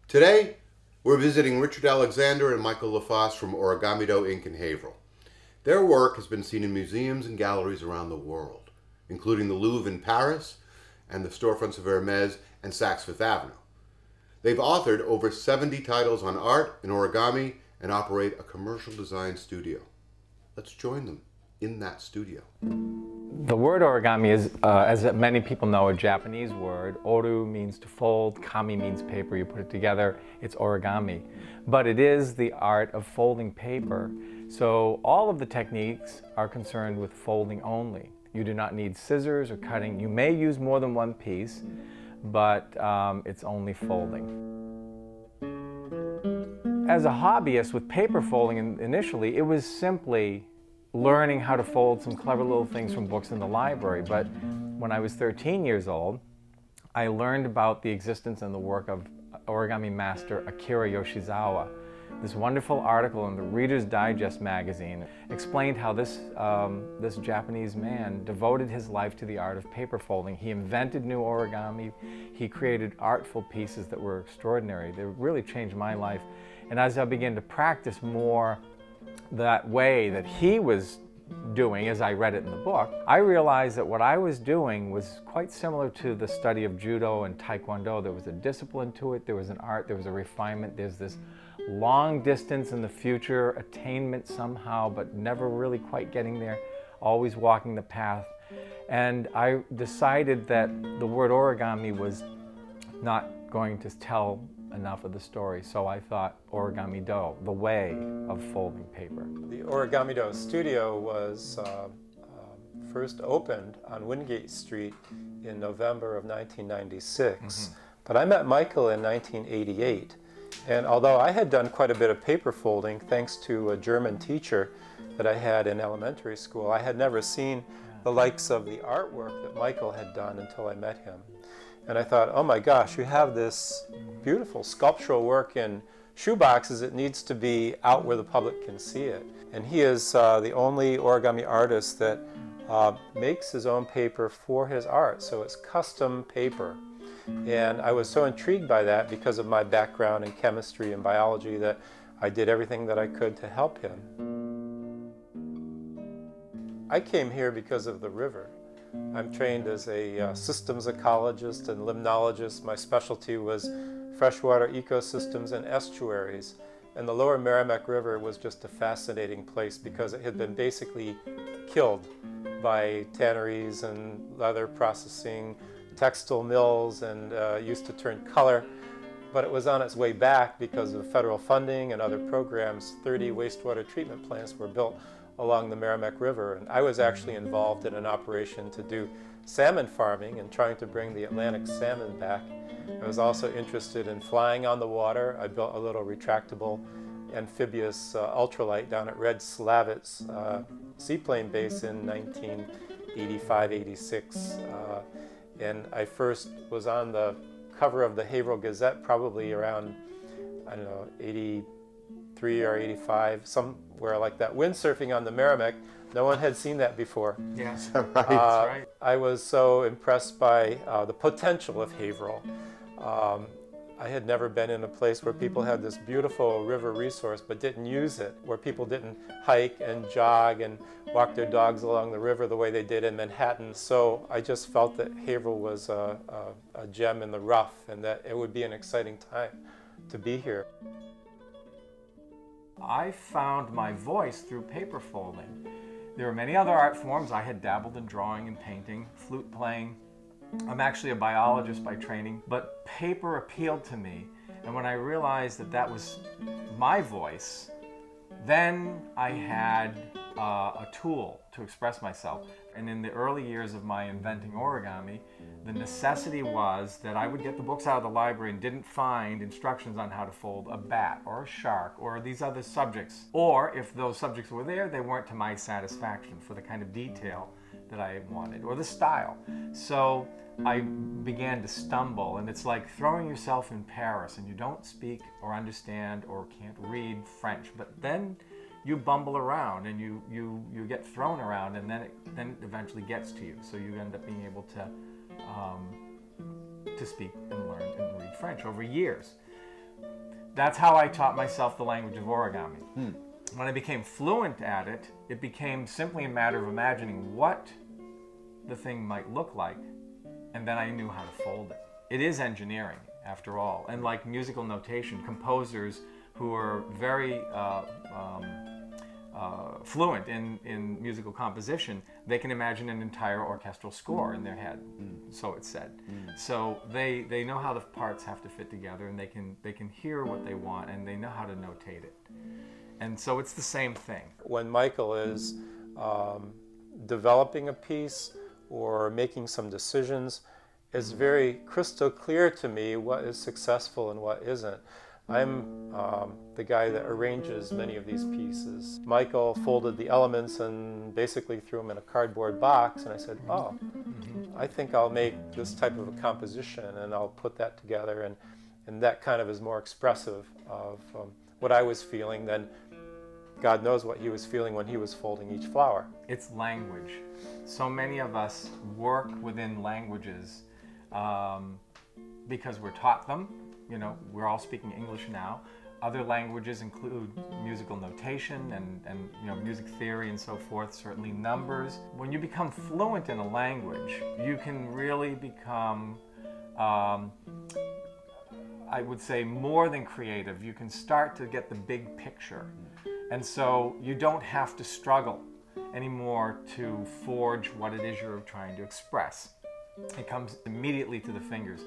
Today, we're visiting Richard Alexander and Michael LaFosse from Origami Inc. in Haverhill. Their work has been seen in museums and galleries around the world, including the Louvre in Paris and the storefronts of Hermes and Saks Fifth Avenue. They've authored over 70 titles on art and origami and operate a commercial design studio. Let's join them in that studio. The word origami is, as many people know, a Japanese word. Oru means to fold, kami means paper, you put it together, it's origami. But it is the art of folding paper. So all of the techniques are concerned with folding only. You do not need scissors or cutting. You may use more than one piece, but it's only folding. As a hobbyist with paper folding initially, it was simply learning how to fold some clever little things from books in the library. But when I was 13 years old, I learned about the existence and the work of origami master Akira Yoshizawa. This wonderful article in the Reader's Digest magazine explained how this Japanese man devoted his life to the art of paper folding. He invented new origami. He created artful pieces that were extraordinary. They really changed my life. And as I began to practice more that way that he was doing, as I read it in the book, I realized that what I was doing was quite similar to the study of judo and taekwondo. There was a discipline to it, there was an art, there was a refinement, there's this long distance in the future, attainment somehow, but never really quite getting there, always walking the path. And I decided that the word origami was not going to tell enough of the story, so I thought Origami Do, the way of folding paper. The Origami Do studio was first opened on Wingate Street in November of 1996. But I met Michael in 1988, and although I had done quite a bit of paper folding thanks to a German teacher that I had in elementary school, I had never seen the likes of the artwork that Michael had done until I met him. And I thought, oh my gosh, you have this beautiful sculptural work in shoeboxes. It needs to be out where the public can see it. And he is the only origami artist that makes his own paper for his art. So it's custom paper. And I was so intrigued by that because of my background in chemistry and biology that I did everything that I could to help him. I came here because of the river. I'm trained as a systems ecologist and limnologist. My specialty was freshwater ecosystems and estuaries. And the lower Merrimack River was just a fascinating place because it had been basically killed by tanneries and leather processing, textile mills, and used to turn color. But it was on its way back because of federal funding and other programs. 30 wastewater treatment plants were built along the Merrimack River, and I was actually involved in an operation to do salmon farming and trying to bring the Atlantic salmon back. I was also interested in flying on the water. I built a little retractable amphibious ultralight down at Red Slavitz seaplane base in 1985-86, and I first was on the cover of the Haverhill Gazette probably around, I don't know, 83 or 85, somewhere like that. Windsurfing on the Merrimack. No one had seen that before. Yes, Right. That's right. I was so impressed by the potential of Haverhill. I had never been in a place where people had this beautiful river resource but didn't use it, where people didn't hike and jog and walk their dogs along the river the way they did in Manhattan. So I just felt that Haverhill was a gem in the rough and that it would be an exciting time to be here. I found my voice through paper folding. There are many other art forms. I had dabbled in drawing and painting, flute playing. I'm actually a biologist by training, but paper appealed to me. And when I realized that that was my voice, then I had a tool to express myself. And in the early years of my inventing origami, the necessity was that I would get the books out of the library and didn't find instructions on how to fold a bat or a shark or these other subjects. Or if those subjects were there, they weren't to my satisfaction for the kind of detail that I wanted, or the style. So I began to stumble, and it's like throwing yourself in Paris and you don't speak or understand or can't read French, but then you bumble around and you get thrown around, and then it eventually gets to you. So you end up being able to speak and learn and read French over years. That's how I taught myself the language of origami. When I became fluent at it, it became simply a matter of imagining what the thing might look like, and then I knew how to fold it. It is engineering, after all, and like musical notation, composers who are very fluent in musical composition, they can imagine an entire orchestral score in their head, so it's said. So they know how the parts have to fit together, and they can hear what they want, and they know how to notate it. And so it's the same thing. When Michael is developing a piece or making some decisions, it's very crystal clear to me what is successful and what isn't. I'm the guy that arranges many of these pieces. Michael folded the elements and basically threw them in a cardboard box, and I said, oh, I think I'll make this type of a composition and I'll put that together, and that kind of is more expressive of what I was feeling than God knows what he was feeling when he was folding each flower. It's language. So many of us work within languages because we're taught them. You know, we're all speaking English now. Other languages include musical notation and you know, music theory and so forth, certainly numbers. When you become fluent in a language, you can really become, I would say, more than creative. You can start to get the big picture. And so you don't have to struggle anymore to forge what it is you're trying to express. It comes immediately to the fingers.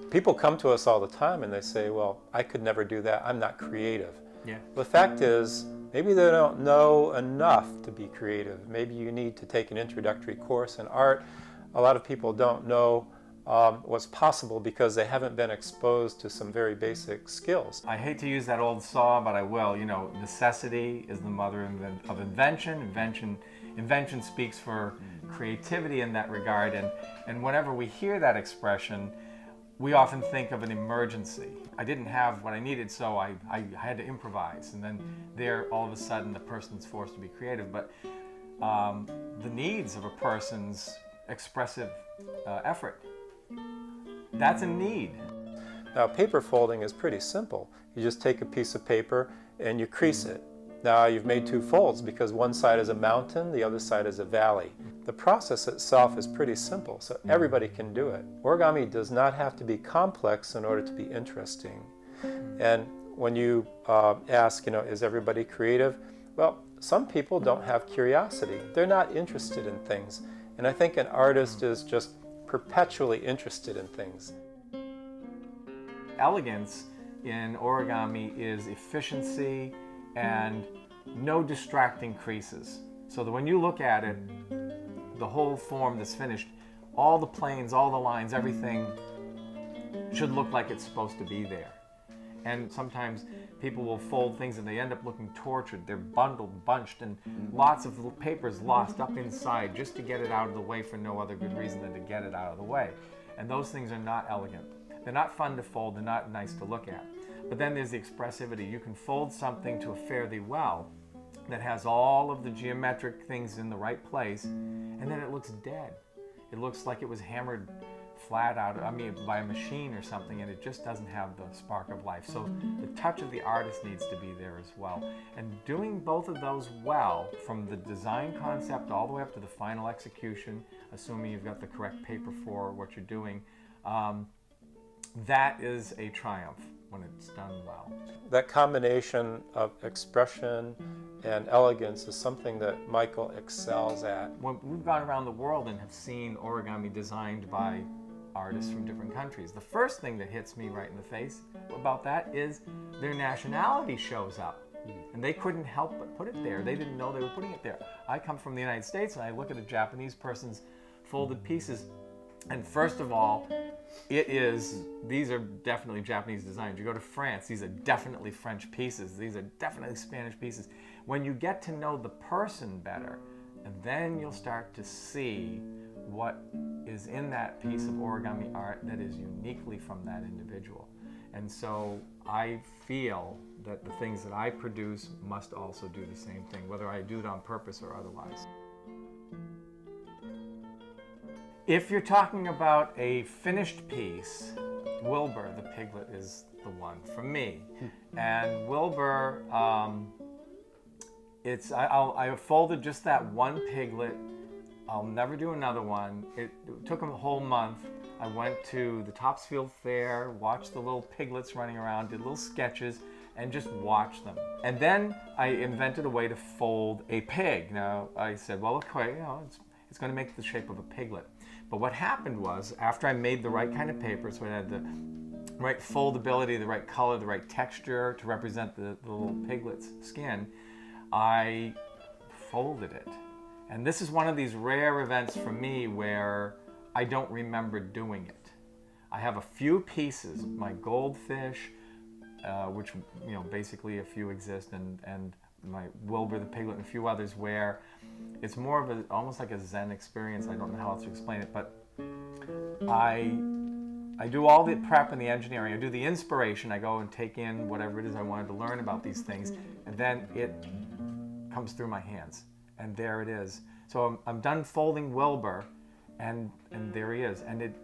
People come to us all the time and they say, well, I could never do that, I'm not creative. Yeah. The fact is, maybe they don't know enough to be creative. Maybe you need to take an introductory course in art. A lot of people don't know what's possible because they haven't been exposed to some very basic skills. I hate to use that old saw, but I will. You know, necessity is the mother of invention. Invention speaks for creativity in that regard, and whenever we hear that expression, we often think of an emergency. I didn't have what I needed, so I had to improvise, and then there, all of a sudden, the person's forced to be creative. But the needs of a person's expressive effort, that's a need. Now, paper folding is pretty simple. You just take a piece of paper and you crease it. Now you've made two folds because one side is a mountain, the other side is a valley. The process itself is pretty simple, so everybody can do it. Origami does not have to be complex in order to be interesting. And when you ask, you know, is everybody creative? Well, some people don't have curiosity. They're not interested in things. And I think an artist is just perpetually interested in things. Elegance in origami is efficiency and no distracting creases. So that when you look at it, the whole form that's finished, all the planes, all the lines, everything should look like it's supposed to be there. And sometimes people will fold things and they end up looking tortured. They're bundled, bunched, and lots of papers lost up inside just to get it out of the way for no other good reason than to get it out of the way. And those things are not elegant. They're not fun to fold, they're not nice to look at. But then there's the expressivity. You can fold something to a fare thee well that has all of the geometric things in the right place, and then it looks dead. It looks like it was hammered flat out, I mean, by a machine or something, and it just doesn't have the spark of life. So the touch of the artist needs to be there as well. And doing both of those well, from the design concept all the way up to the final execution, assuming you've got the correct paper for what you're doing, that is a triumph when it's done well. That combination of expression and elegance is something that Michael excels at. When we've gone around the world and have seen origami designed by artists from different countries, the first thing that hits me right in the face about that is their nationality shows up. And they couldn't help but put it there. They didn't know they were putting it there. I come from the United States and I look at a Japanese person's folded pieces, and first of all, these are definitely Japanese designs. You go to France, these are definitely French pieces. These are definitely Spanish pieces. When you get to know the person better, and then you'll start to see what is in that piece of origami art that is uniquely from that individual. And so I feel that the things that I produce must also do the same thing, whether I do it on purpose or otherwise. If you're talking about a finished piece, Wilbur, the piglet, is the one for me. And Wilbur, I folded just that one piglet. I'll never do another one. It took a whole month. I went to the Topsfield Fair, watched the little piglets running around, did little sketches, and just watched them. And then I invented a way to fold a pig. Now, I said, well, okay, you know, it's going to make the shape of a piglet. But what happened was, after I made the right kind of paper, so it had the right foldability, the right color, the right texture to represent the little piglet's skin, I folded it. And this is one of these rare events for me where I don't remember doing it. I have a few pieces, my goldfish, which, you know, basically a few exist, and my Wilbur the piglet and a few others, where it's more of almost like a Zen experience. I don't know how else to explain it, but I do all the prep and the engineering. I do the inspiration. I go and take in whatever it is I wanted to learn about these things, and then it comes through my hands, and there it is. So I'm done folding Wilbur, and there he is, and it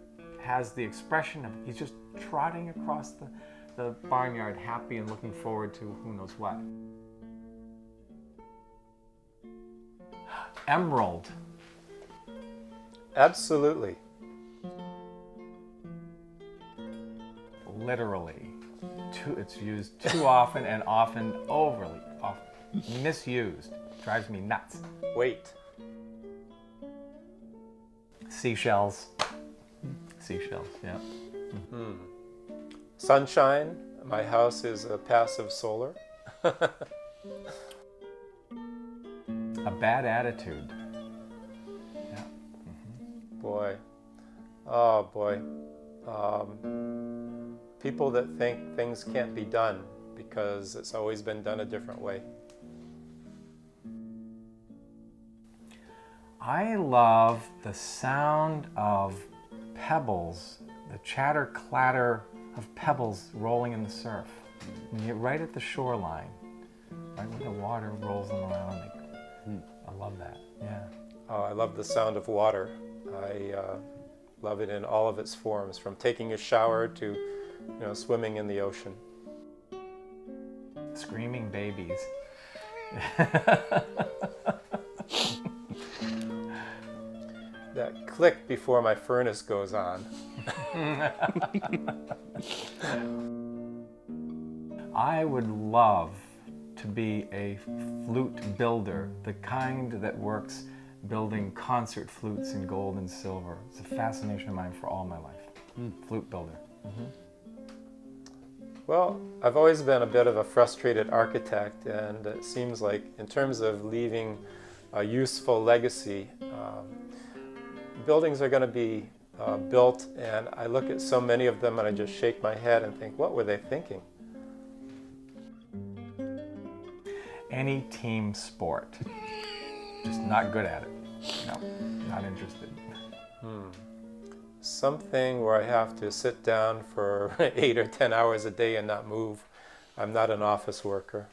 has the expression of, he's just trotting across the barnyard, happy and looking forward to who knows what. Emerald. Absolutely. Literally. It's used too often, and often overly misused. Drives me nuts. Wait. Seashells. Seashells, yeah. Sunshine. My house is a passive solar. A bad attitude. Yeah. Boy. Oh, boy. People that think things can't be done because it's always been done a different way. I love the sound of pebbles, the chatter clatter of pebbles rolling in the surf. When you get right at the shoreline, right when the water rolls them around, I love that, yeah. Oh, I love the sound of water. I love it in all of its forms, from taking a shower to, you know, swimming in the ocean. Screaming babies. That click before my furnace goes on. I would love to be a flute builder, the kind that works building concert flutes in gold and silver. It's a fascination of mine for all my life. Flute builder. Well, I've always been a bit of a frustrated architect, and it seems like in terms of leaving a useful legacy, buildings are going to be built, and I look at so many of them and I just shake my head and think, what were they thinking? Any team sport. Just not good at it. No, not interested. Something where I have to sit down for 8 or 10 hours a day and not move. I'm not an office worker.